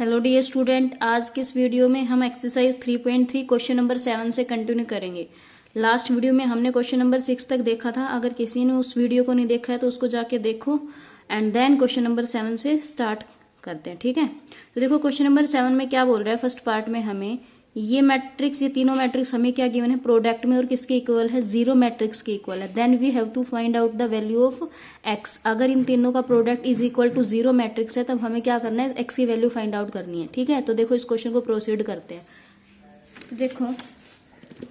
Hello dear student, आज के इस वीडियो में हम एक्सरसाइज 3.3 क्वेश्चन नंबर 7 से कंटिन्यू करेंगे। लास्ट वीडियो में हमने क्वेश्चन नंबर 6 तक देखा था। अगर किसी ने उस वीडियो को नहीं देखा है तो उसको जाके देखो एंड देन क्वेश्चन नंबर 7 से स्टार्ट करते हैं। ठीक है, तो देखो क्वेश्चन नंबर 7 में क्या बोल रहा है। फर्स्ट पार्ट में हमें ये मैट्रिक्स, ये तीनों मैट्रिक्स हमें क्या गिवन है, प्रोडक्ट में, और किसके इक्वल है, जीरो मैट्रिक्स के इक्वल है। Then we have to find out the value of x. अगर इन तीनों का product is equal to zero matrix है तब हमें क्या करना है, एक्स की वैल्यू फाइंड आउट करनी है। ठीक है, तो देखो इस क्वेश्चन को प्रोसीड करते हैं। तो देखो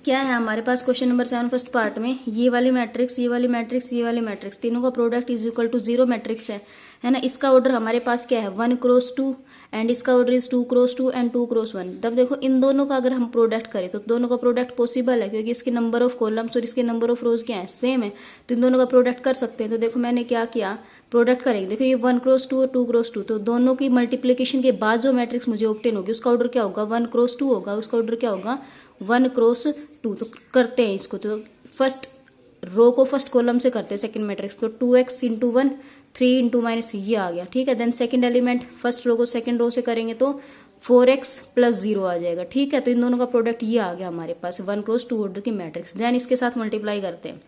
क्या है हमारे पास क्वेश्चन नंबर 7 फर्स्ट पार्ट में, ये वाली मैट्रिक्स, ये वाली मैट्रिक्स, ये वाली मैट्रिक्स, तीनों का product is equal to zero matrix है ना। इसका ऑर्डर हमारे पास क्या है, 1 क्रॉस 2 एंड इसका order is 2 cross 2 and 2 cross 1। तब देखो इन दोनों का अगर हम प्रोडक्ट करें तो दोनों का प्रोडक्ट पॉसिबल है क्योंकि इसके नंबर ऑफ कॉलम्स और इसके नंबर ऑफ रोज क्या है, सेम है, तो इन दोनों का प्रोडक्ट कर सकते हैं। तो देखो मैंने क्या किया, प्रोडक्ट करेंगे। देखो ये 1 क्रॉस 2 और 2 क्रॉस 2, तो दोनों की मल्टीप्लीकेशन के बाद जो मैट्रिक्स मुझे ऑब्टेन होगी उसका ऑर्डर क्या होगा, 1 क्रॉस 2 होगा, उसका ऑर्डर क्या होगा, 1 क्रॉस 2। तो करते हैं इसको, तो फर्स्ट रो को फर्स्ट कॉलम से करते हैं सेकंड मैट्रिक्स, तो 2x इंटू 1, 3 इंटू -3 ये आ गया। ठीक है, then second element first row को सेकंड रो से करेंगे तो 4x प्लस 0 आ जाएगा। ठीक है, तो इन दोनों का प्रोडक्ट ये आ गया हमारे पास, 1 क्रॉस 2 ऑर्डर की मैट्रिक्स। देन इसके साथ मल्टीप्लाई करते हैं,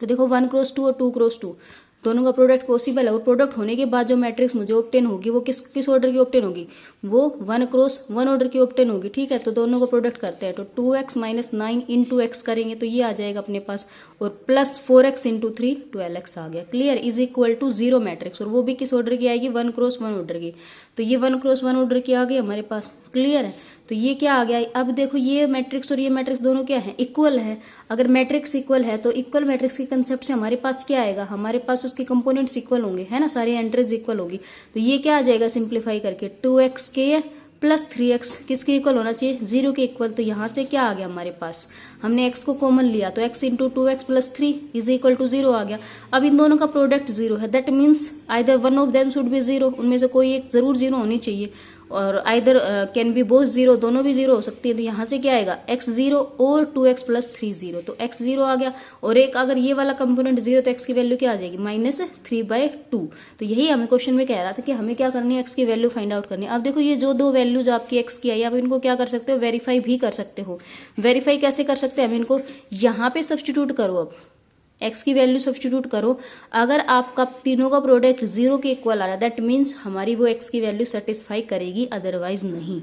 तो देखो 1 क्रॉस 2 और 2 क्रॉस 2 दोनों का प्रोडक्ट पॉसिबल है, और प्रोडक्ट होने के बाद जो मैट्रिक्स मुझे ऑब्टेन होगी वो किस ऑर्डर की ऑब्टेन होगी, वो 1 क्रॉस 1 ऑर्डर की ऑब्टेन होगी। ठीक है, तो दोनों का प्रोडक्ट करते हैं, तो 2x माइनस 9 इंटू एक्स करेंगे तो ये आ जाएगा अपने पास, और प्लस 4x इंटू 3 12x आ गया। Clear, is equal to zero matrix, और वो भी किस ऑर्डर की आएगी, 1 क्रॉस 1 ऑर्डर की। तो ये 1 क्रॉस 1 ऑर्डर की आ गई हमारे पास। क्लियर है, तो ये क्या आ गया। अब देखो ये मैट्रिक्स और ये मैट्रिक्स दोनों क्या है, इक्वल है। अगर मैट्रिक्स इक्वल है तो इक्वल मैट्रिक्स के कंसेप्ट से हमारे पास क्या आएगा, हमारे पास उसके कंपोनेंट्स इक्वल होंगे, है ना, सारी एंट्रीज इक्वल होगी। तो ये क्या आ जाएगा सिंप्लीफाई करके, 2x के प्लस 3x किसके इक्वल होना चाहिए, 0 के इक्वल। तो यहां से क्या आ गया हमारे पास, हमने x को कॉमन लिया तो x into 2x plus 3 is equal to 0 आ गया। अब इन दोनों का प्रोडक्ट 0 है, that means either one of them should be 0, उनमें से कोई एक जरूर 0 होनी चाहिए, और आइदर कैन बी बोथ 0, दोनों भी 0 हो सकती है। तो यहाँ से क्या आएगा, x 0 और 2x प्लस 3 0, तो x 0 आ गया, और एक अगर ये वाला कंपोनेंट 0 तो x की वैल्यू क्या आ जाएगी, -3/2। तो यही हमें क्वेश्चन में कह रहा था कि हमें क्या करनी है, x की वैल्यू फाइंड आउट करनी है। अब देखो ये जो दो वैल्यूज आपकी x की आई, आप इनको क्या कर सकते हो, वेरीफाई भी कर सकते हो। वेरीफाई कैसे कर सकते हैं, हम इनको यहाँ पे सब्सटीट्यूट करो, अब x की वैल्यू सब्सटीट्यूट करो। अगर आपका तीनों का प्रोडक्ट 0 के इक्वल आ रहा है दैट मीन्स हमारी वो x की वैल्यू सेटिस्फाई करेगी, अदरवाइज नहीं।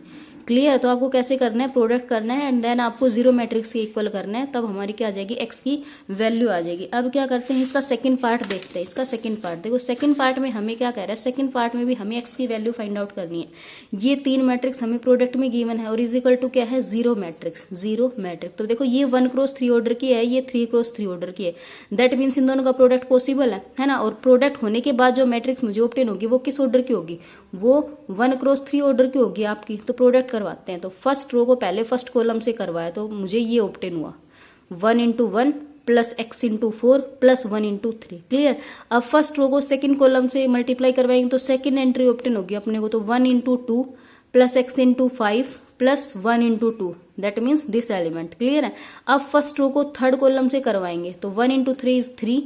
क्लियर, तो आपको कैसे करना है, प्रोडक्ट करना है एंड देन आपको 0 मैट्रिक्स के इक्वल करना है, तब हमारी क्या आ जाएगी, x की वैल्यू आ जाएगी। अब क्या करते हैं, इसका सेकंड पार्ट देखते हैं। इसका सेकंड पार्ट देखो, सेकंड पार्ट में हमें क्या कह रहा है, सेकंड पार्ट में भी हमें x की वैल्यू फाइंड आउट करनी है। ये 3 मैट्रिक्स हमें प्रोडक्ट में गिवन है और इज इक्वल टू क्या है, 0 मैट्रिक्स, 0 मैट्रिक्स। तो देखो ये 1 क्रॉस 3 ऑर्डर की है, ये 3 क्रॉस 3 ऑर्डर की है, दैट मीन्स इन दोनों का प्रोडक्ट पॉसिबल है ना। और प्रोडक्ट होने के बाद जो मैट्रिक्स मुझे ऑब्टेन होगी वो किस ऑर्डर की होगी, वो 1 क्रॉस 3 ऑर्डर की होगी आपकी। तो प्रोडक्ट करवाते हैं, तो फर्स्ट रो को पहले फर्स्ट कॉलम से करवाया तो मुझे ये ऑब्टेन हुआ, 1 into 1 plus x into 4 plus 1 into 3। Clear, अब फर्स्ट रो को सेकंड कॉलम से मल्टीप्लाई करवाएंगे तो सेकंड एंट्री ऑब्टेन होगी अपने को, तो 1 into 2 plus x into 5 plus 1 into 2, that means this element. Clear है, अब फर्स्ट रो को थर्ड कॉलम से करवाएंगे तो 1 into 3 is 3,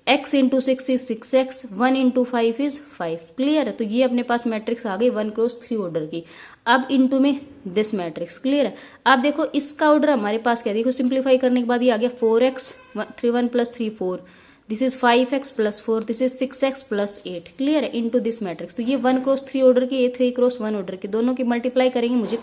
x into 6 is 6x, 1 into 5 is 5। Clear है, तो ये अपने पास मैट्रिक्स आ गई 1 क्रॉस 3 ऑर्डर की। अब इंटू में दिस मैट्रिक्स। क्लियर है, अब देखो इसका ऑर्डर हमारे पास क्या, देखो सिंप्लीफाई करने के बाद ये आ गया 4x 3 1 plus 3 4, this is 5x plus 4, this is 6x plus 8। Clear है, इनटू दिस मैट्रिक्स। तो ये 1 क्रॉस 3 ऑर्डर की, ये 3 क्रॉस 1 ऑर्डर की, दोनों की मल्टीप्लाई करेंगे मुझे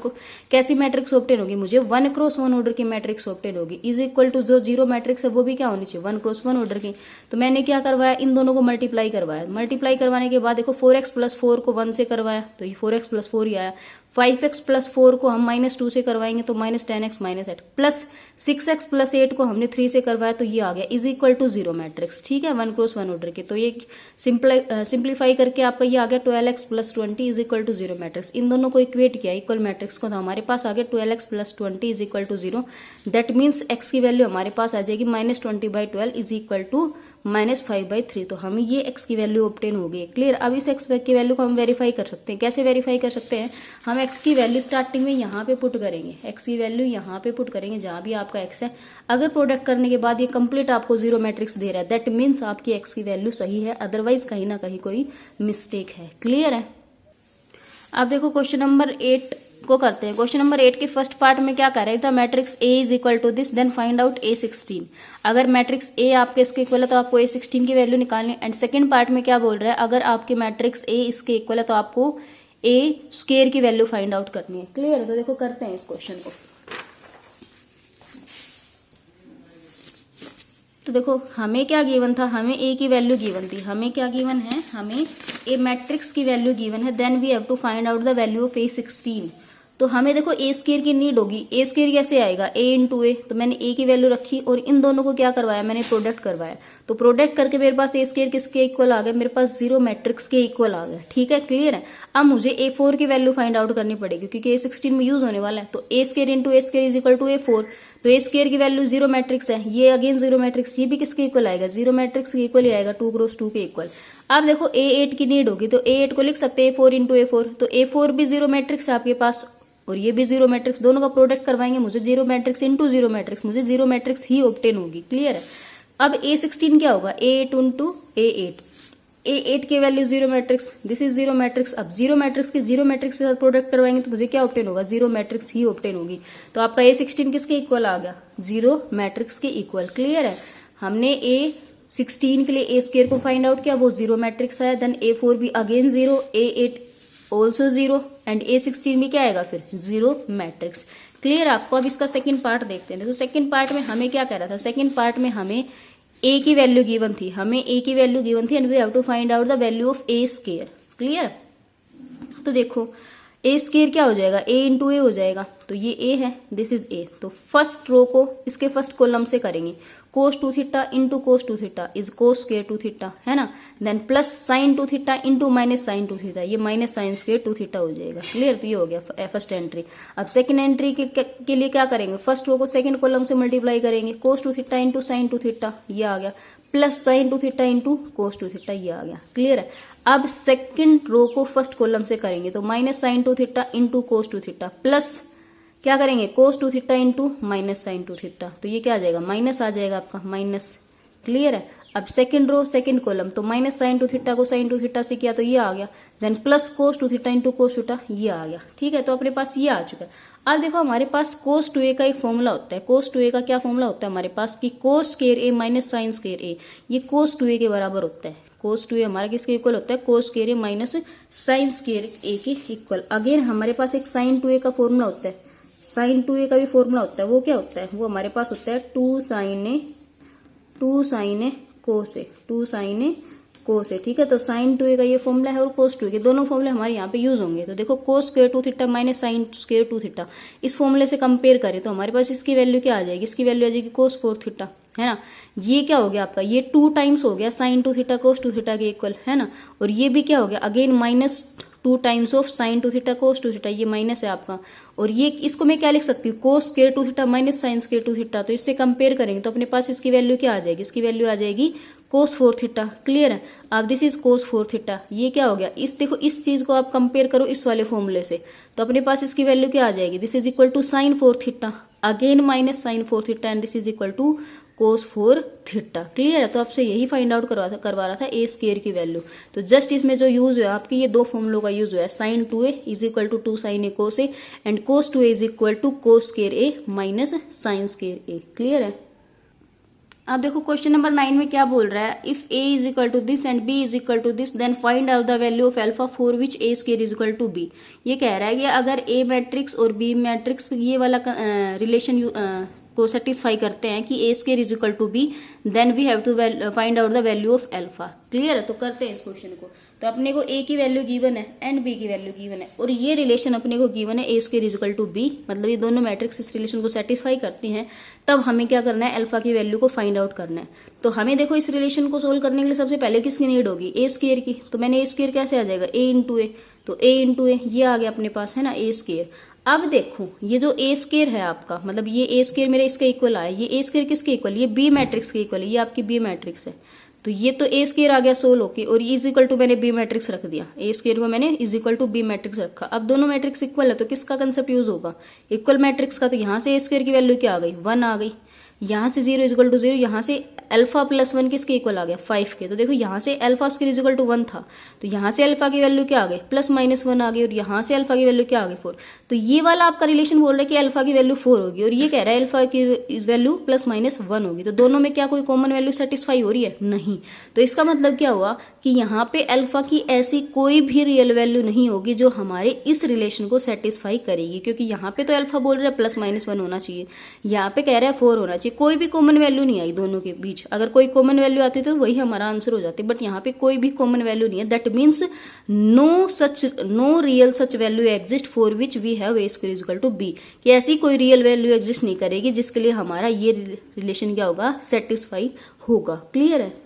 कैसी मैट्रिक्स ऑब्टेन होगी, मुझे 1 क्रॉस 1 ऑर्डर की मैट्रिक्स ऑब्टेन होगी। इज इक्वल टू जो 0 मैट्रिक्स है वो भी क्या होनी चाहिए, 1 क्रॉस 1 ऑर्डर की। तो मैंने क्या करवाया, इन दोनों को मल्टीप्लाई करवाया। मल्टीप्लाई करवाने के बाद देखो 4x प्लस 4 को 1 से करवाया तो ये 4x प्लस 4 ही आया। 5x प्लस 4 को हम -2 से करवाएंगे तो -10x -8, प्लस 6x प्लस 8 को हमने 3 से करवाया तो ये आ गया, इज इक्वल टू 0 मैट्रिक्स। ठीक है, 1 क्रॉस 1 ऑर्डर के। तो ये सिंप्लीफाई करके आपका ये आ गया 12x plus 20 is equal to 0 matrix. इन दोनों को इक्वेट किया इक्वल मैट्रिक्स को, तो हमारे पास आ गया 12x plus 20 is equal to 0, that means x की वैल्यू हमारे पास आ जाएगी -20/12 इज इक्वल टू -5/3। तो हमें ये x की वैल्यू ऑब्टेन हो गई। क्लियर, अब इस x की वैल्यू को हम वेरीफाई कर सकते हैं। कैसे वेरीफाई कर सकते हैं, हम x की वैल्यू स्टार्टिंग में यहाँ पे पुट करेंगे, x की वैल्यू यहाँ पे पुट करेंगे जहां भी आपका x है। अगर प्रोडक्ट करने के बाद ये कंप्लीट आपको 0 मैट्रिक्स दे रहा है दैट मीन्स आपकी x की वैल्यू सही है, अदरवाइज कहीं ना कहीं कोई मिस्टेक है। क्लियर है, अब देखो क्वेश्चन नंबर 8 को करते हैं। क्वेश्चन नंबर 8 के फर्स्ट पार्ट में क्या कर रहा है, the matrix A is equal to this then find out A16। अगर मैट्रिक्स ए आपके इसके इक्वल है तो आपको A16 की वैल्यू निकालनी है। एंड सेकंड पार्ट में क्या बोल रहा है, अगर आपके मैट्रिक्स ए इसके इक्वल है तो आपको ए स्क्वायर की वैल्यू फाइंड आउट करनी है। क्लियर है? तो देखो करते हैं इस क्वेश्चन को। तो देखो हमें क्या गिवन था, हमें ए की वैल्यू गिवन थी। हमें क्या गिवन है, हमें ए मैट्रिक्स की वैल्यू गिवन है। Then we have to find out the value of A16। तो हमें देखो ए स्क्वायर की नीड होगी। ए स्क्वायर कैसे आएगा, ए इंटू ए। तो मैंने ए की वैल्यू रखी और इन दोनों को क्या करवाया, मैंने प्रोडक्ट करवाया। तो प्रोडक्ट करके मेरे पास ए स्क्वायर किसके इक्वल आ गया, मेरे पास 0 मैट्रिक्स के इक्वल आ गया। ठीक है, क्लियर है? अब मुझे A4 की वैल्यू फाइंड आउट करनी पड़ेगी क्योंकि A16 में यूज होने वाला है। तो A square into A square is equal to A4। तो ए स्क्वायर की वैल्यू 0 मैट्रिक्स है, ये अगेन 0 मैट्रिक्स, ये भी किसके इक्वल आएगा, 0 मैट्रिक्स के इक्वल ही आएगा, 2 क्रॉस 2 के इक्वल। अब देखो A8 की नीड होगी तो A8 को लिख सकते हैं A4 इंटू A4। तो A4 भी 0 मैट्रिक्स है आपके पास और ये भी 0 मैट्रिक्स, दोनों का प्रोडक्ट करवाएंगे, मुझे 0 मैट्रिक्स इंटू 0 मैट्रिक्स, मुझे 0 मैट्रिक्स ही ऑब्टेन होगी। क्लियर है? अब A16 क्या होगा, A8 इंटू A8। A8 की value 0 matrix, this is 0 matrix. अब 0 मैट्रिक्स के 0 मैट्रिक्स के साथ प्रोडक्ट करवाएंगे तो मुझे क्या ऑब्टेन होगा, 0 मैट्रिक्स ही ऑब्टेन होगी। तो आपका A16 किसके इक्वल आ गया, 0 मैट्रिक्स के इक्वल। क्लियर है? हमने A16 के लिए ए स्क्वायर को फाइंड आउट किया, वो 0 मैट्रिक्स है। देन A4 भी again 0, A8 also 0 and A16 भी क्या आएगा फिर, 0 मैट्रिक्स। क्लियर आपको? अब इसका सेकंड पार्ट देखते हैं। तो सेकंड पार्ट में हमें क्या कह रहा था, सेकंड पार्ट में हमें ए की वैल्यू गिवन थी, हमें ए की वैल्यू गिवन थी and we have to find out the value of A square. Clear? तो देखो ए स्क्वायर क्या हो जाएगा, ए इंटू ए हो जाएगा। तो ये ए है, दिस इज ए। तो फर्स्ट रो को इसके फर्स्ट कॉलम से करेंगे, cos 2 theta into cos 2 theta is cos square 2 theta, है ना। Then plus sine 2 theta into minus sine 2 theta, ये माइनस साइन स्क्वायर 2 थीटा हो जाएगा। क्लियर? तो ये हो गया फर्स्ट एंट्री। अब सेकंड एंट्री के लिए क्या करेंगे, फर्स्ट रो को सेकंड कॉलम से मल्टीप्लाई करेंगे, cos 2 theta into sine 2 theta, ये आ गया, plus sine 2 theta into cos 2 theta, ये आ गया। क्लियर है? अब सेकंड रो को फर्स्ट कॉलम से करेंगे तो minus sine 2 theta into cos 2 theta, plus क्या करेंगे, cos 2 theta into minus sine 2 theta. तो ये क्या आ जाएगा, माइनस आ जाएगा आपका, माइनस। क्लियर है? अब सेकंड रो सेकंड कॉलम, तो माइनस साइन 2 थीटा को साइन 2 थीटा से किया तो ये आ गया। Then plus cos 2 theta into cos theta, ये आ गया। ठीक है? तो अपने पास ये आ चुका है। अब देखो हमारे पास कोस 2a का एक फॉर्मूला होता है। कोस 2a का क्या फॉर्मूला होता है हमारे पास, कि cos square a minus sine square a, ये कोस 2a के बराबर होता है। कोस 2a हमारा किसके इक्वल होता है, cos square a minus sine square a के इक्वल। अगेन हमारे पास एक साइन 2a का फॉर्मूला होता है, साइन 2a का भी फॉर्मूला होता है। वो क्या होता है, वो हमारे पास होता है 2 साइन ए कोस ए। ठीक है? तो साइन 2a का ये फॉर्मूला है और कोस 2a के दोनों फॉर्मूले हमारे यहाँ पे यूज होंगे। तो देखो कोस square 2 theta minus sine square 2 theta, इस फॉर्मूले से कंपेयर करें तो हमारे पास इसकी वैल्यू क्या आ जाएगी, इसकी वैल्यू आ जाएगी कोस 4 थीटा, है ना। ये क्या हो गया आपका, ये 2 टाइम्स हो गया साइन 2 थीटा कोस 2 थीटा के इक्वल, है ना। और ये भी क्या हो गया, again minus 2 times of sine 2 theta cos 2 theta, ये माइनस है आपका। और ये इसको मैं क्या लिख सकती हूँ, कोस square 2 theta minus sine square 2 theta. तो इससे कंपेयर करेंगे तो अपने पास इसकी वैल्यू क्या आ जाएगी, इसकी वैल्यू आ जाएगी कोस 4 थीटा। क्लियर है? अब दिस इज कोस 4 थीटा, ये क्या हो गया, इस देखो इस चीज को आप कंपेयर करो इस वाले फॉर्मूले से, तो अपने पास इसकी वैल्यू क्या आ जाएगी, this is equal to sine 4 theta again minus sine 4 theta and this is equal to cos 4 theta. Clear है? तो आपसे यही फाइंड आउट करवा रहा था ए स्क्वायर की वैल्यू। तो जस्ट इसमें जो यूज हुआ आपके ये दो फॉर्मूलों का यूज हुआ है, sine 2a is equal to 2 sine A cos A and cos 2a is equal to cos square A minus sine square A. Clear है? अब देखो क्वेश्चन नंबर 9 में क्या बोल रहा है, if a is equal to this and b is equal to this then find out the value of alpha for which a square is equal to b। ये कह रहा है कि अगर a मैट्रिक्स और b मैट्रिक्स ये वाला relation को सेटिस्फाई करते हैं कि a square is equal to b then we have to find out the value of alpha. Clear है? तो करते हैं इस क्वेश्चन को। तो अपने को a की वैल्यू गिवन है एंड b की वैल्यू गिवन है और ये रिलेशन अपने को गिवन है a square is equal to b, मतलब ये दोनों मैट्रिक्स इस रिलेशन को सेटिस्फाई करती हैं। तब हमें क्या करना है, अल्फा की वैल्यू को फाइंड आउट करना है। तो हमें देखो इस रिलेशन को सोल्व करने के लिए सबसे पहले किसकी नीड होगी, a स्क्वायर की। तो मैंने a स्क्वायर कैसे आ जाएगा, a इंटू ए, तो a इंटू ए ये आ गया अपने पास, है ना, a स्क्वायर। अब देखो ये जो a स्क्वायर है आपका, मतलब ये a स्क्वायर मेरा इसके इक्वल आया, ये a स्क्वायर किसके इक्वल, ये b मैट्रिक्स के इक्वल है, ये आपकी b मैट्रिक्स है। तो ये तो a स्क्वायर आ गया सोल्व होके और इज इक्वल टू मैंने b मैट्रिक्स रख दिया, a स्क्वायर को मैंने is equal to b matrix रखा। अब दोनों मैट्रिक्स इक्वल है तो किसका कंसेप्ट यूज होगा, इक्वल मैट्रिक्स का। तो यहाँ से a स्क्वायर की वैल्यू क्या आ गई, 1 आ गई। यहाँ से 0 इजिकल टू 0, यहाँ से अल्फा प्लस 1 किसके इक्वल आ गया 5 के। तो देखो यहाँ से अल्फा स्क्वायर इजिकल टू 1 था, तो यहाँ से अल्फा की वैल्यू क्या आ गई प्लस माइनस 1 आ गई, और यहाँ से अल्फा की वैल्यू क्या आ गई 4। तो ये वाला आपका रिलेशन बोल रहा है कि अल्फा की वैल्यू 4 होगी, और ये कह रहा है अल्फा की वैल्यू प्लस माइनस 1 होगी। तो दोनों में क्या कोई कॉमन वैल्यू सेटिस्फाई हो रही है? नहीं। तो इसका मतलब क्या हुआ कि यहाँ पे अल्फा की ऐसी कोई भी रियल वैल्यू नहीं होगी जो हमारे इस रिलेशन को सेटिस्फाई करेगी, क्योंकि यहाँ पे तो अल्फा बोल रहा है प्लस माइनस 1 होना चाहिए, यहाँ पे कह रहा है 4 होना चाहिए। कोई भी कॉमन वैल्यू नहीं आई दोनों के बीच, अगर कोई कॉमन वैल्यू आती तो वही हमारा आंसर हो जाती, बट यहाँ पे कोई भी कॉमन वैल्यू नहीं है। That means no real such value exist for which we have A square equal to B, कि ऐसी कोई रियल वैल्यू एग्जिस्ट नहीं करेगी जिसके लिए हमारा ये रिलेशन क्या होगा सेटिस्फाई होगा। क्लियर है?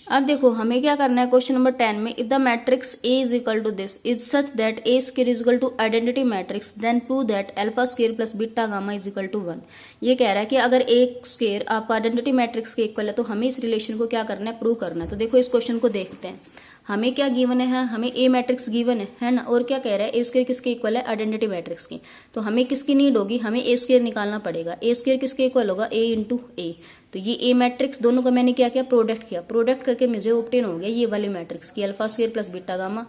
अब देखो हमें क्या करना है क्वेश्चन नंबर 10 में, if the matrix A is equal to this is such that A square is equal to identity matrix then prove that alpha square plus beta gamma is equal to 1। ये कह रहा है कि अगर A square आपका identity matrix के equal है तो हमें इस रिलेशन को क्या करना है प्रूव करना है। तो देखो इस क्वेश्चन को देखते हैं, हमें क्या गिवन है, हमें A मैट्रिक्स गिवन है ना, और क्या कह रहा है A स्क्वायर किसके इक्वल है आइडेंटिटी मैट्रिक्स की। तो हमें किसकी नीड होगी, हमें A स्क्वायर निकालना पड़ेगा। A स्क्वायर किसके इक्वल होगा A इंटू A। तो ये A मैट्रिक्स दोनों का मैंने क्या किया प्रोडक्ट किया, प्रोडक्ट करके मुझे ऑब्टेन हो गया ये वाले मैट्रिक्स की alpha square plus beta gamma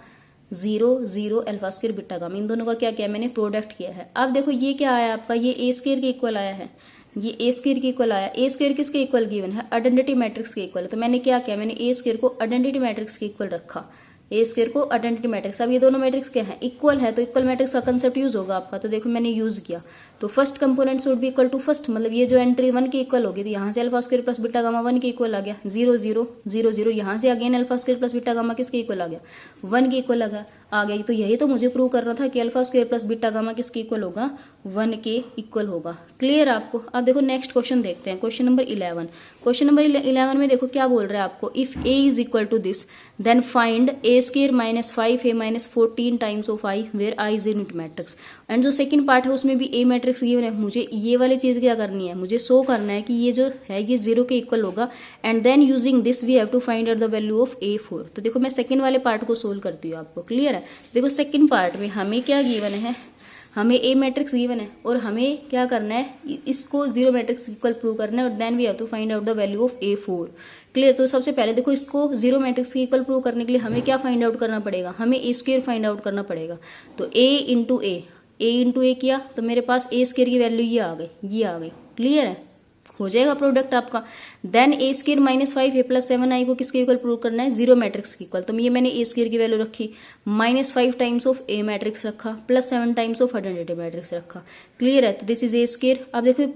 0 0 alpha square beta gamma, इन दोनों का क्या किया मैंने प्रोडक्ट किया है। अब देखो ये क्या आया आपका, ये A स्क्वायर के इक्वल आया है, ये A स्क्वायर के इक्वल आया। A स्क्वायर किसके इक्वल गिवन है आइडेंटिटी मैट्रिक्स के इक्वल है। तो मैंने क्या किया, मैंने A स्क्वायर को आइडेंटिटी मैट्रिक्स के इक्वल रखा, A स्क्वायर को आइडेंटिटी मैट्रिक्स। अब ये दोनों मैट्रिक्स क्या है इक्वल है, तो इक्वल मैट्रिक्स का कंसेप्ट यूज होगा आपका। तो देखो मैंने यूज किया, तो first component should be equal to first, मतलब ये जो एंट्री 1 की इक्वल होगी, तो यहाँ से alpha square plus beta gamma 1 की इक्वल आ गया 0 0 0 0। यहाँ से again alpha square plus beta gamma किसके इक्वल आ गया 1 की इक्वल आ गई। तो यही तो मुझे प्रूव करना था कि alpha square plus beta gamma किसके इक्वल होगा 1 के इक्वल होगा। क्लियर आपको? अब देखो नेक्स्ट क्वेश्चन देखते हैं, क्वेश्चन नंबर 11। क्वेश्चन नंबर 11 में देखो क्या बोल रहा है आपको, if A is equal to this then find A square minus 5A minus 14 times of I where I is unit matrix. And जो सेकंड पार्ट है उसमें भी A मैट्रिक्स गिवन है, मुझे ये वाली चीज क्या करनी है, मुझे शो करना है कि ये जो है ये 0 के इक्वल होगा, and then using this we have to find out the value of A4। तो देखो मैं सेकंड वाले पार्ट को सोल्व करती हूँ आपको। क्लियर है? देखो सेकंड पार्ट में हमें क्या गिवन है, हमें A मैट्रिक्स गिवन है और हमें क्या करना है इसको 0 मैट्रिक्स इक्वल प्रूव करना है, और then we have to find out the value of A4। Clear? तो सबसे पहले देखो इसको 0 मैट्रिक्स के इक्वल प्रूव करने के लिए हमें क्या फाइंड आउट करना पड़ेगा, हमें A स्क्वायर फाइंड आउट करना पड़ेगा। तो A इंटू A किया तो मेरे पास A स्क्वायर की वैल्यू ये आ गई। क्लियर है? हो जाएगा प्रोडक्ट आपका। Then A square minus 5A plus 7I को किसके इक्वल प्रूव करना है 0 मैट्रिक्स के इक्वल। तो ये मैंने A स्क्वायर की वैल्यू रखी, minus 5 times of A matrix रखा, plus 7 times of identity matrix रखा। क्लियर है? तो दिस इज A स्क्वायर। अब देखो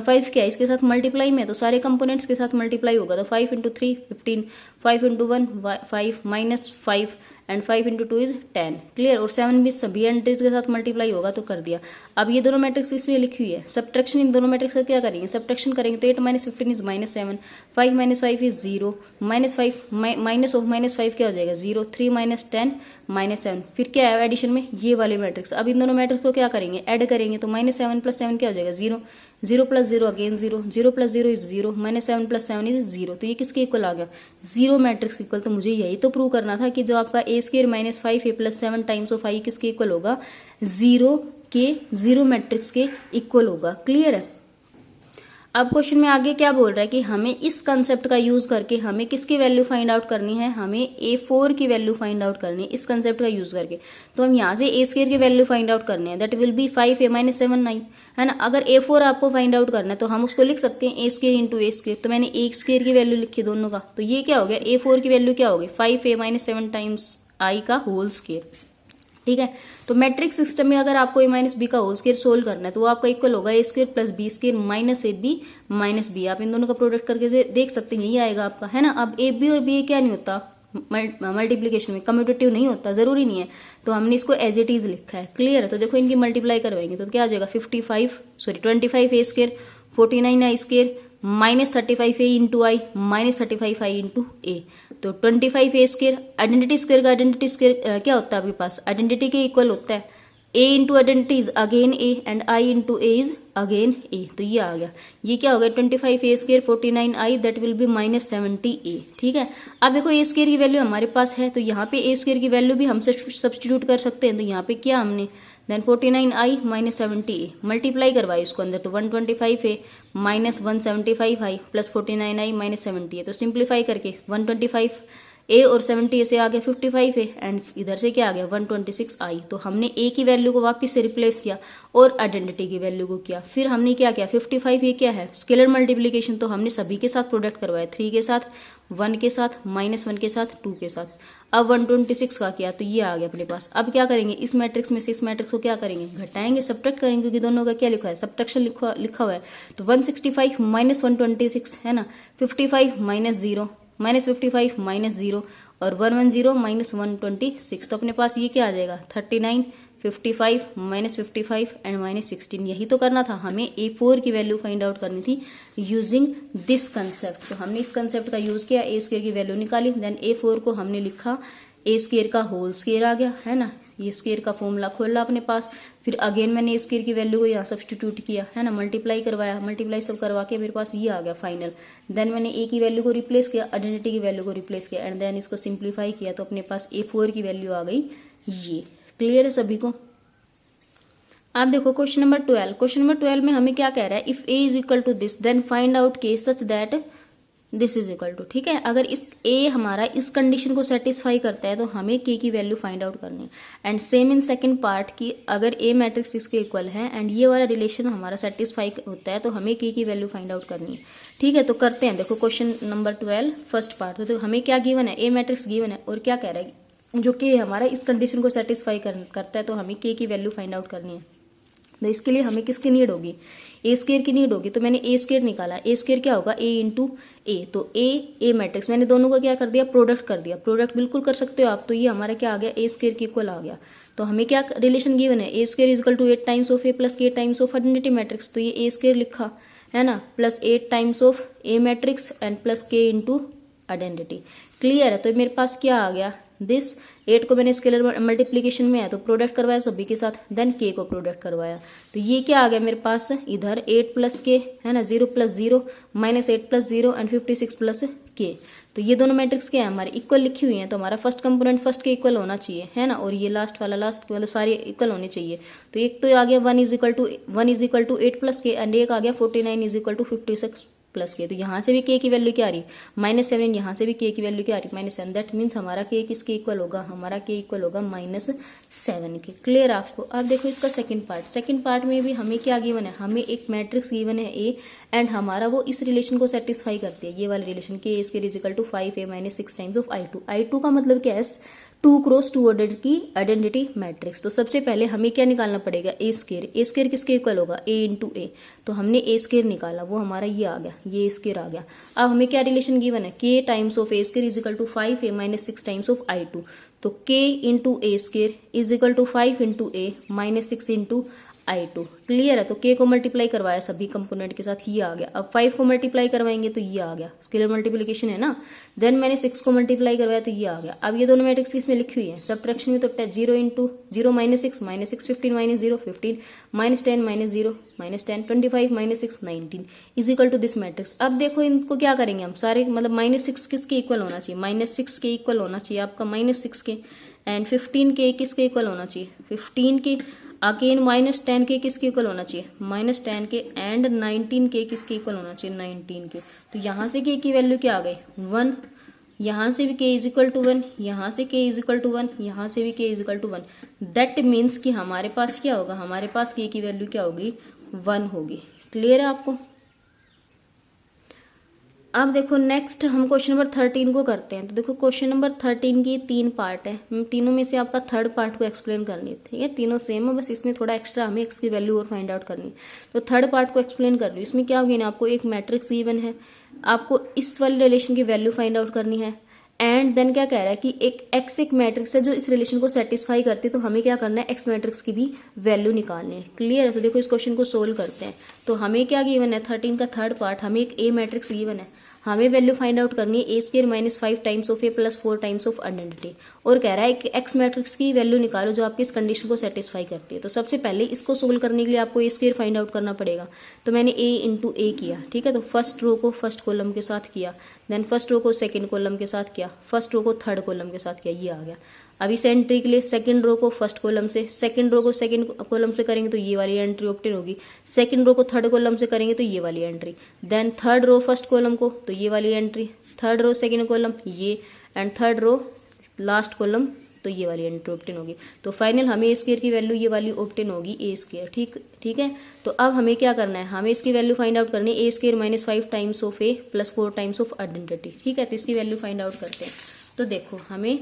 5 क्या है, इसके साथ मल्टीप्लाई में, तो सारे कंपोनेंट्स के साथ मल्टीप्लाई होगा। तो 5 into 3 15, 5 into 1 5 minus 5 and 5 into 2 is 10। Clear? और 7 भी सभी एंट्रीज के साथ मल्टीप्लाई होगा तो कर दिया। अब ये दोनों मैट्रिक्स इसमें लिखी हुई है, सब्ट्रैक्शन इन दोनों मैट्रिक्स का क्या करेंगे, सब्ट्रैक्शन करेंगे। तो 8 minus 15 is minus 7, 5 minus 5 is 0, minus 5 minus of minus 5 क्या हो जाएगा 0, 3 माइनस 10 माइनस 7। फिर क्या है एडिशन में ये वाले मैट्रिक्स। अब इन दोनों मैट्रिक्स को क्या करेंगे ऐड करेंगे, तो माइनस 7 प्लस 7 क्या हो जाएगा 0, 0 plus 0 again 0, 0 plus 0 is 0, minus 7 plus 7 is 0। तो ये किसके इक्वल आ गया 0 मैट्रिक्स इक्वल। तो मुझे यही तो प्रूव करना था कि जो आपका A square minus 5A plus 7 times of I किसके इक्वल होगा 0 मैट्रिक्स के इक्वल होगा। क्लियर है? अब क्वेश्चन में आगे क्या बोल रहा है कि हमें इस कंसेप्ट का यूज करके हमें किसकी वैल्यू फाइंड आउट करनी है, हमें A4 की वैल्यू फाइंड आउट करनी है इस कंसेप्ट का यूज करके। तो हम यहाँ से A स्क्वायर की वैल्यू फाइंड आउट करनी है, that will be 5A minus 7I, है ना। अगर A4 आपको फाइंड आउट करना है तो हम उसको लिख सकते हैं A square into A square. तो मैंने A स्क्वायर की वैल्यू लिखी दोनों का, तो ये क्या हो गया A4 की वैल्यू क्या होगी 5A माइनस 7 टाइम्स I का होल स्क्वायर। ठीक है? तो मैट्रिक्स सिस्टम में अगर आपको A माइनस बी का होल स्क्वायर सोल्व करना है तो वो आपका इक्वल होगा A square plus B square minus AB minus B। आप इन दोनों का प्रोडक्ट करके देख सकते हैं, यही आएगा आपका, है ना। अब AB और B क्या नहीं होता मल्टीप्लीकेशन में, कम्यूटेटिव नहीं होता, जरूरी नहीं है, तो हमने इसको एज इट इज लिखा है। क्लियर है? तो देखो इनकी मल्टीप्लाई करवाएंगे तो क्या आ जाएगा 25A square 49I square minus 35A into I minus 35I into A। तो 25A स्क्वायर आइडेंटिटी स्क्वायर का आइडेंटिटी स्क्वायर क्या होता है आपके पास, आइडेंटिटी के इक्वल होता है। A into identity is again A and I into A is again A। तो ये आ गया, ये क्या हो गया 25A square 49I that will be minus 70A। ठीक है? अब देखो A स्क्वायर की वैल्यू हमारे पास है, तो यहाँ पे A स्क्वायर की वैल्यू भी हम सब्स्टिट्यूट कर सकते हैं। तो यहाँ पे क्या हमने then 49i minus 70a, multiply करवाए इसको अंदर तो 125a minus 175i plus 49i minus 70a, तो सिंप्लीफाई करके 125a और 70a से आ गया 55a एंड इधर से क्या आ गया 126i। तो हमने a की वैल्यू को वापस से रिप्लेस किया और आइडेंटिटी की वैल्यू को किया। फिर हमने क्या किया 55 ये क्या है स्केलर मल्टीप्लीकेशन, तो हमने सभी के साथ प्रोडक्ट करवाया, 3 के साथ, 1 के साथ, -1 के साथ, 2 के साथ। अब 126 का किया तो ये आ गया अपने पास। अब क्या करेंगे इस मैट्रिक्स में से इस मैट्रिक्स को क्या करेंगे घटाएंगे, सब्ट्रैक्ट करेंगे, क्योंकि दोनों का क्या लिखा है सब्ट्रैक्शन लिखा हुआ है। तो 165 माइनस 126 है ना, 55 माइनस 0 माइनस 55 माइनस 0 और 110 माइनस 126, तो अपने पास ये क्या आ जाएगा 39 55 माइनस 55 एंड माइनस 16। यही तो करना था हमें, A4 की वैल्यू फाइंड आउट करनी थी यूजिंग दिस कंसेप्ट। तो हमने इस कंसेप्ट का यूज किया, A स्क्वायर की वैल्यू निकाली, देन A4 को हमने लिखा A स्क्वायर का होल स्क्वायर आ गया है ना, ये स्क्वायर का फॉर्मूला खोला अपने पास। फिर अगेन मैंने A स्क्वायर की वैल्यू को यहाँ सब्स्टिट्यूट किया है ना, मल्टीप्लाई करवाया, मल्टीप्लाई सब करवा के मेरे पास ये आ गया फाइनल। देन मैंने A की वैल्यू को रिप्लेस किया, आइडेंटिटी की वैल्यू को रिप्लेस किया एंड देन इसको सिंप्लीफाई किया, तो अपने पास A4 की वैल्यू आ गई ये। क्लियर है सभी को। आप देखो क्वेश्चन नंबर 12, क्वेश्चन नंबर 12 में हमें क्या कह रहा है, if A is equal to this then find out K such that this is equal to, ठीक है। अगर इस A हमारा इस कंडीशन को सेटिस्फाई करता है तो हमें K की वैल्यू फाइंड आउट करनी है। And same in second part की अगर A मैट्रिक्स इसके इक्वल है एंड ये वाला रिलेशन हमारा सेटिस्फाई होता है तो हमें K की वैल्यू फाइंड आउट करनी है, ठीक है। तो करते हैं, देखो क्वेश्चन नंबर 12 फर्स्ट पार्ट। तो हमें क्या गिवन है, A मैट्रिक्स गिवन है और क्या कह रहा है जो K हमारा इस कंडीशन को सेटिस्फाई करता है तो हमें K की वैल्यू फाइंड आउट करनी है। तो इसके लिए हमें किसकी नीड होगी, A स्क्वायर की नीड होगी। तो मैंने A स्क्वायर निकाला, A स्क्वायर क्या होगा A इंटू A, तो A मैट्रिक्स मैंने दोनों का क्या कर दिया प्रोडक्ट कर दिया, प्रोडक्ट बिल्कुल कर सकते हो आप। तो ये हमारा क्या आ गया A स्क्वायर की इक्वल आ गया। तो हमें क्या रिलेशन गिवन है, A square is equal to 8 times of A plus K times of identity matrix, तो ये A स्क्वायर लिखा है ना, plus 8 times of A matrix and plus K into identity. Clear है। तो मेरे पास क्या आ गया दिस 8 को मैंने स्केलर मल्टीप्लीकेशन में है तो प्रोडक्ट करवाया सभी के साथ, देन K को प्रोडक्ट करवाया। तो ये क्या आ गया मेरे पास इधर 8 प्लस K है ना, 0 plus 0 minus 8 plus 0 and 56 plus K। तो ये दोनों मैट्रिक्स क्या है हमारे इक्वल लिखी हुई हैं, तो हमारा फर्स्ट कंपोनेंट फर्स्ट के इक्वल होना चाहिए है ना, और ये लास्ट वाला लास्ट मतलब सारे इक्वल होने चाहिए। तो एक तो आ गया 1 is equal to 8 plus K and एक आ गया 49 is equal to 56 plus K। तो यहाँ से भी K की वैल्यू क्या आ रही -7, यहाँ से भी K की वैल्यू क्या आ रही -7। दैट मीन्स हमारा K किसके इक्वल होगा, हमारा K इक्वल होगा -7 के। क्लियर आपको। अब देखो इसका सेकंड पार्ट में भी हमें क्या गिवन है, हमें एक मैट्रिक्स गिवन है A एंड हमारा वो इस रिलेशन को सेटिस्फाई करती है, ये वाले relation K square is equal to 5A minus 6 times of I2 का मतलब क्या है 2 क्रॉस 2 ऑर्डर की आइडेंटिटी मैट्रिक्स। तो सबसे पहले हमें क्या निकालना पड़ेगा A स्क्वायर किसके इक्वल होगा A इंटू A। तो हमने A स्क्वायर निकाला, वो हमारा ये आ गया, ये स्क्वायर आ गया। अब हमें क्या रिलेशन गिवन है K times of A square is equal to 5A minus 6 times of I2। तो K into A square is equal to 5 into A minus 6 into I2। Clear है। तो K को मल्टीप्लाई करवाया सभी कंपोनेंट के साथ, ये आ गया। अब 5 को मल्टीप्लाई करवाएंगे तो ये आ गया, स्केलर मल्टीप्लिकेशन है ना। देन मैंने 6 को मल्टीप्लाई करवाया तो ये आ गया। अब ये दोनों मैट्रिक्स इसमें लिखी हुई है सब्ट्रैक्शन में, तो 0 into 0 minus 6 15 minus 0 15 minus 10 minus 0 minus 10 25 minus 6 19 is equal to this matrix. अब देखो इनको क्या करेंगे हम सारे, मतलब -6 किसके इक्वल होना चाहिए, -6 के इक्वल होना चाहिए आपका -6 के, एंड 15 के किसके इक्वल होना चाहिए 15 के, अगेन -10 के किसके इक्वल होना चाहिए -10 के, एंड 19 के किसके इक्वल होना चाहिए 19 के। तो यहाँ से K की वैल्यू क्या आ गई 1, यहाँ से भी K इज इक्वल टू 1, यहाँ से K इज इक्वल टू 1, यहाँ से भी K is equal to 1। That means कि हमारे पास क्या होगा, हमारे पास K की वैल्यू क्या होगी 1 होगी। क्लियर है आपको। अब देखो नेक्स्ट हम क्वेश्चन नंबर 13 को करते हैं। तो देखो क्वेश्चन नंबर 13 की 3 पार्ट है, तीनों में से आपका थर्ड पार्ट को एक्सप्लेन करनी है, ठीक है। तीनों सेम है, बस इसमें थोड़ा एक्स्ट्रा हमें x की वैल्यू और फाइंड आउट करनी है। तो थर्ड पार्ट को एक्सप्लेन कर रही हूँ। इसमें क्या होगी ना, आपको एक मैट्रिक्स गिवन है, आपको इस वाले रिलेशन की वैल्यू फाइंड आउट करनी है, एंड देन क्या कह रहा है कि एक मैट्रिक्स है जो इस रिलेशन को सेटिस्फाई करती है, तो हमें क्या करना है x मैट्रिक्स की भी वैल्यू निकालनी है। क्लियर है। तो देखो इस क्वेश्चन को सोल्व करते हैं। तो हमें क्या गिवन है 13 का थर्ड पार्ट, हमें एक A मैट्रिक्स गिवन है, हमें वैल्यू फाइंड आउट करनी है A square minus 5 times of A plus 4 times of identity, और कह रहा है कि x मैट्रिक्स की वैल्यू निकालो जो आपकी इस कंडीशन को सेटिस्फाई करती है। तो सबसे पहले इसको सोल्व करने के लिए आपको A स्क्वायर फाइंड आउट करना पड़ेगा। तो मैंने A इंटू A किया, ठीक है। तो फर्स्ट रो को फर्स्ट कॉलम के साथ किया, देन फर्स्ट रो को सेकंड कॉलम के साथ किया, फर्स्ट रो को थर्ड कॉलम के साथ किया, ये आ गया। अब इस एंट्री के लिए सेकंड रो को फर्स्ट कॉलम से, सेकंड रो को सेकंड कॉलम से करेंगे तो ये वाली एंट्री ऑब्टेन होगी, सेकंड रो को थर्ड कॉलम से करेंगे तो ये वाली entry, then third row first column को तो ये वाली entry, third row second column ये, and third row last column तो ये वाली एंट्री ऑब्टेन होगी। तो फाइनल हमें ए स्क्वायर की वैल्यू ये वाली ऑब्टेन होगी ए स्क्वायर। ठीक है। तो अब हमें क्या करना है, हमें इसकी वैल्यू फाइंड आउट करनी है A square minus 5 times of A plus 4 times of identity. ठीक है, तो इसकी वैल्यू फाइंड आउट करते हैं। तो देखो हमें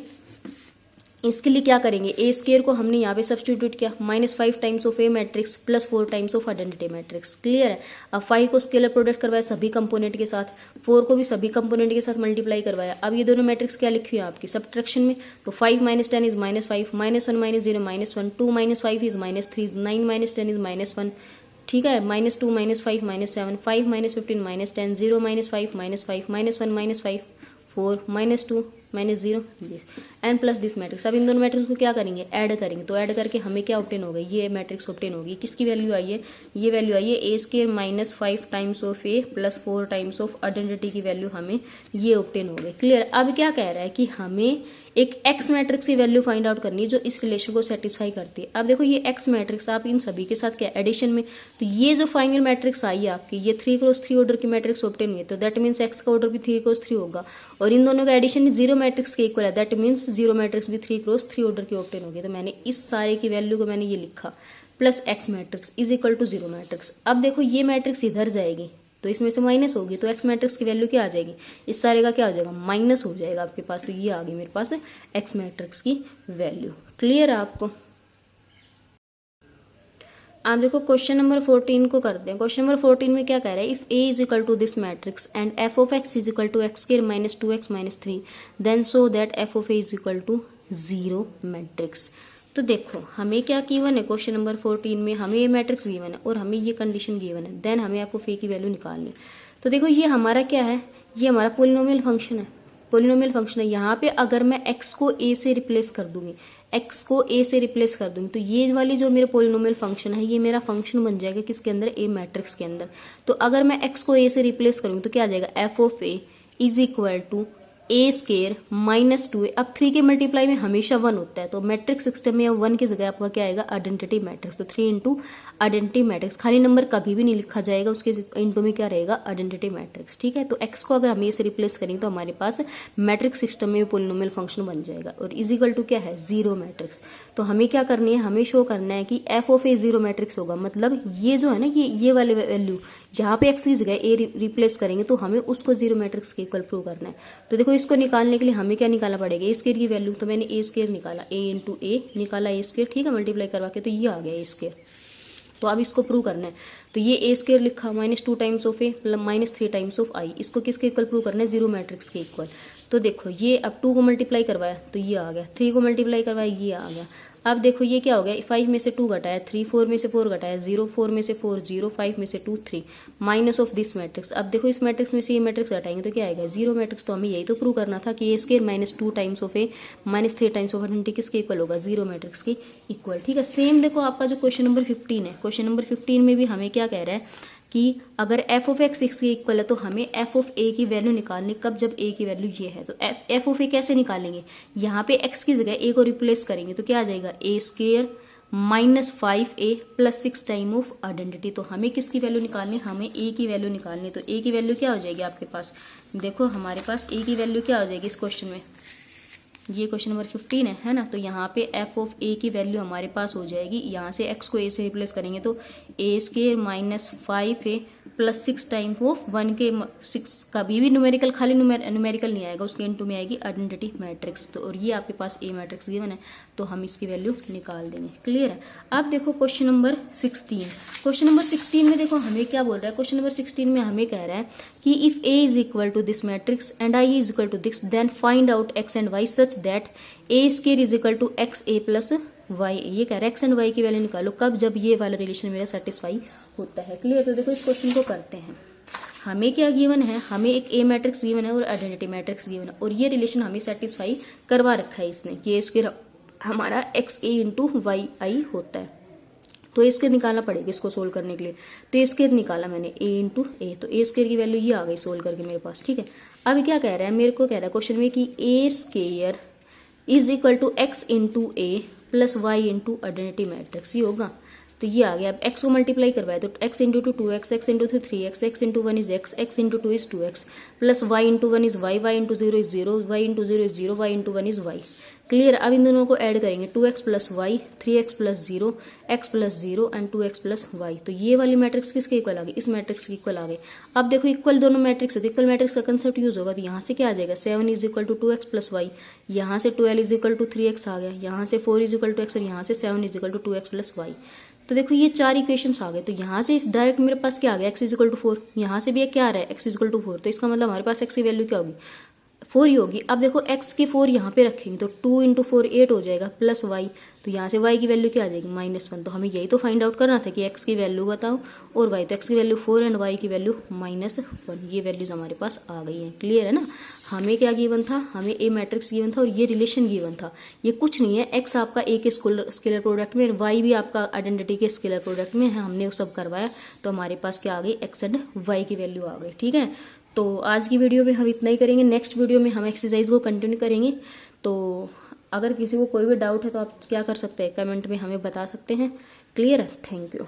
इसके लिए क्या करेंगे, ए स्क्वायर को हमने यहाँ पे सब्स्टिट्यूट किया, -5 times of A matrix plus 4 times of identity matrix. Clear है। अब 5 को स्केलर प्रोडक्ट करवाया सभी कंपोनेंट के साथ, 4 को भी सभी कंपोनेंट के साथ मल्टीप्लाई करवाया। अब ये दोनों मैट्रिक्स क्या लिखी हुई है आपकी सब्ट्रैक्शन में, तो 5 - 10 इज -5, -1 - 0 -1, 2 - 5 इज -3, 9 - 10 इज -1। ठीक है, -2 - 5 -7, 5 - 15 -10, 0 - 5 -5, -1 - 5 4, -2 -0 एन प्लस दिस मैट्रिक्स। अब इन दोनों मैट्रिक्स को क्या करेंगे, ऐड करेंगे। तो ऐड करके हमें क्या ऑब्टेन होगा, ये मैट्रिक्स ऑब्टेन होगी। किसकी वैल्यू आई है, ये वैल्यू आई है A square minus 5 times of A plus 4 times of identity की वैल्यू हमें ये ऑब्टेन हो गई। क्लियर। अब क्या कह रहा है कि हमें एक एक्स मैट्रिक्स की वैल्यू फाइंड आउट करनी है जो इस रिलेशन को सेटिस्फाई करती है। अब देखो ये एक्स मैट्रिक्स आप इन सभी के साथ क्या एडिशन में, तो ये जो फाइनल मैट्रिक्स आई है आपकी, ये 3x3 ऑर्डर की मैट्रिक्स ऑब्टेन हुई है, तो दैट मीन्स एक्स का ऑर्डर भी 3x3 होगा, और इन दोनों का एडिशन 0 मैट्रिक्स के इक्वल है, दैट मीन्स 0 मैट्रिक्स भी 3x3 ऑर्डर की ऑब्टेन होगी। तो मैंने इस सारे की वैल्यू को मैंने ये लिखा plus X matrix is equal to 0 matrix. अब देखो ये मैट्रिक्स इधर जाएगी तो इसमें से माइनस होगी, तो एक्स मैट्रिक्स की वैल्यू क्या आ जाएगी, इस सारे का क्या हो जाएगा, माइनस हो जाएगा आपके पास। तो ये आ गई मेरे पास एक्स मैट्रिक्स की वैल्यू। क्लियर है आपको। आप देखो क्वेश्चन नंबर 14 को करते हैं। क्वेश्चन नंबर 14 में क्या कह रहा है, if A is equal to this matrix and F of X is equal to X square minus 2x minus 3 then so that F of A is equal to 0 matrix. तो देखो हमें क्या given है, क्वेश्चन नंबर 14 में हमें ये matrix given है और हमें ये कंडीशन गिवन है, देन हमें एफ ऑफ ए की वैल्यू निकालनी है। तो देखो ये हमारा क्या है, ये हमारा पोलिनोमियल फंक्शन है। पोलिनोमियल फंक्शन है, यहाँ पे अगर मैं x को a से रिप्लेस कर दूंगी, x को a से रिप्लेस कर दूंगी, तो ये वाली जो मेरे पोलिनोमियल फंक्शन है ये मेरा फंक्शन बन जाएगा किसके अंदर, a मैट्रिक्स के अंदर। तो अगर मैं x को a से रिप्लेस करूंगी तो क्या आ जाएगा, F of A is equal to A square minus 2a। अब 3 के मल्टीप्लाई में हमेशा 1 होता है, तो मैट्रिक्स सिस्टम में 1 की जगह आपका क्या आएगा, आइडेंटिटी मैट्रिक्स। तो 3 इंटू आइडेंटिटी मैट्रिक्स, खाली नंबर कभी भी नहीं लिखा जाएगा, उसके इंटू में क्या रहेगा, आइडेंटिटी मैट्रिक्स। ठीक है, तो x को अगर हम ए से रिप्लेस करेंगे तो हमारे पास मैट्रिक्स सिस्टम में पोलिनोमियल फंक्शन बन जाएगा, और इज इक्वल टू क्या है, 0 मैट्रिक्स। तो हमें क्या करनी है, हमें शो करना है कि एफ ऑफ ए 0 मैट्रिक्स होगा, मतलब ये जो है ना, ये वाले वैल्यू यहाँ पे x की जगह ए रिप्लेस करेंगे तो हमें उसको 0 मैट्रिक्स के इक्वल प्रूव करना है। तो देखो इसको निकालने के लिए हमें क्या निकालना पड़ेगा, ए स्क्वायर की वैल्यू। तो मैंने ए स्क्वायर निकाला, a इंटू ए निकाला ए स्क्वायर। ठीक है, मल्टीप्लाई करवा के तो ये आ गया ए स्क्वायर। तो अब इसको प्रूव करना है, तो ये ए स्क्वायर लिखा -2 times of A plus -3 times of I, इसको किसके इक्वल प्रूव करना है, 0 मैट्रिक्स के इक्वल। तो देखो ये अब 2 को मल्टीप्लाई करवाया तो ये आ गया, 3 को मल्टीप्लाई करवाया ये आ गया। अब देखो ये क्या हो गया, 5 में से 2 घटाया 3, 4 में से 4 घटाया 0, 4 में से 4 0, 5 में से 2 3 माइनस ऑफ दिस मैट्रिक्स। अब देखो इस मैट्रिक्स में से ये मैट्रिक्स घटाएंगे तो क्या आएगा, 0 मैट्रिक्स। तो हमें यही तो प्रूव करना था कि A square -2 times of A -3 times of identity किसके इक्वल होगा, 0 मैट्रिक्स के इक्वल। ठीक है, सेम देखो आपका जो क्वेश्चन नंबर 15 है, क्वेश्चन नंबर 15 में भी हमें क्या कह रहा है कि अगर एफ ऑफ एक्स 6 के इक्वल है तो हमें एफ ऑफ ए की वैल्यू निकालनी, कब, जब ए की वैल्यू ये है। तो एफ ऑफ ए कैसे निकालेंगे, यहाँ पे एक्स की जगह ए को रिप्लेस करेंगे तो क्या आ जाएगा, A square -5a plus 6 time of identity. तो हमें किसकी वैल्यू निकालनी, हमें ए की वैल्यू निकालनी। तो ए की वैल्यू क्या हो जाएगी आपके पास, देखो हमारे पास ए की वैल्यू क्या हो जाएगी इस क्वेश्चन में, ये क्वेश्चन नंबर 15 है ना। तो यहाँ पे एफ ऑफ ए की वैल्यू हमारे पास हो जाएगी, यहाँ से एक्स को ए से रिप्लेस करेंगे तो A square -5a plus 6 times of 1 के 6, कभी भी न्यूमेरिकल खाली न्यूमेरिकल नहीं आएगा, उसके इनटू में आएगी आइडेंटिटी मैट्रिक्स। तो और ये आपके पास ए मैट्रिक्स गिवन है तो हम इसकी वैल्यू निकाल देंगे। क्लियर है। अब देखो क्वेश्चन नंबर 16, क्वेश्चन नंबर 16 में देखो हमें क्या बोल रहा है, क्वेश्चन नंबर 16 में हमें कह रहा है कि if A is equal to this matrix and I is equal to this then find out X and Y such that A square is equal to X A plus Y. ये कह रहा है एक्स एंड वाई की value निकालो, कब, जब ये वाला रिलेशन मेरा सेटिस्फाई होता है। क्लियर। तो देखो इस क्वेश्चन को करते हैं, हमें क्या गिवन है, हमें एक ए मैट्रिक्स गिवन है और आइडेंटिटी मैट्रिक्स गिवन है, और ये रिलेशन हमें सेटिस्फाई करवा रखा है इसने कि स्क्वायर हमारा एक्स ए इंटू वाई आई होता है। तो ए स्क्वायर निकालना पड़ेगा इसको सोल्व करने के लिए। तो ए स्क्वायर निकाला मैंने, ए इंटू ए, तो ए स्क्वायर की वैल्यू ये आ गई सोल्व करके मेरे पास। ठीक है, अब क्या कह रहा है, मेरे को कह रहा है क्वेश्चन में कि A square is equal to X into A plus Y into identity matrix, ये होगा। तो ये आ गया। अब x को मल्टीप्लाई करवाए तो x into two 2x, x into three 3x, x into one is x into two is 2x plus y into one is y into zero is zero, y into zero is zero, y into one is y। Clear. अब इन दोनों को add करेंगे 2x plus Y, 3x plus zero, x plus zero and 2x plus Y. तो ये वाली matrix किसके equal आ गई, इस मैट्रिक्स के इक्वल आ गए। अब देखो इक्वल दोनों मैट्रिक्स है तो इक्वल मैट्रिक्स का कंसेप्ट यूज होगा। तो यहाँ से क्या आ जाएगा 7 is equal to 2x plus Y, यहाँ से 12 इज इक्वल टू 3x आ गया, यहाँ से 4 इज इक्वल टू x और यहाँ से 7 is equal to 2x plus Y. तो देखो ये चार इक्वेशंस आ गए। तो यहाँ से डायरेक्ट मेरे पास क्या आ गया, x इज इक्वल टू 4, यहाँ से भी एक क्या आ रहा है x इज इक्वल टू 4। तो इसका मतलब हमारे पास x की वैल्यू क्या होगी 4 ही होगी। अब देखो x की 4 यहाँ पे रखेंगे तो 2 इंटू 4 8 हो जाएगा प्लस y, तो यहाँ से y की वैल्यू क्या आ जाएगी -1। तो हमें यही तो फाइंड आउट करना था कि x की वैल्यू बताओ और y, तो x की वैल्यू 4 एंड y की वैल्यू -1। ये वैल्यूज हमारे पास आ गई हैं। क्लियर है ना। हमें क्या गिवन था, हमें ए मैट्रिक्स गिवन था और ये रिलेशन गिवन था। ये कुछ नहीं है, x आपका ए के स्केलर प्रोडक्ट में, y भी आपका आइडेंटिटी के स्केलर प्रोडक्ट में है, हमने वो सब करवाया। तो हमारे पास क्या आ गई x एंड y की वैल्यू आ गई। ठीक है। तो आज की वीडियो में हम इतना ही करेंगे। नेक्स्ट वीडियो में हम एक्सरसाइज को कंटिन्यू करेंगे। तो अगर किसी को कोई भी डाउट है तो आप क्या कर सकते हैं, कमेंट में हमें बता सकते हैं। क्लियर है। Thank you.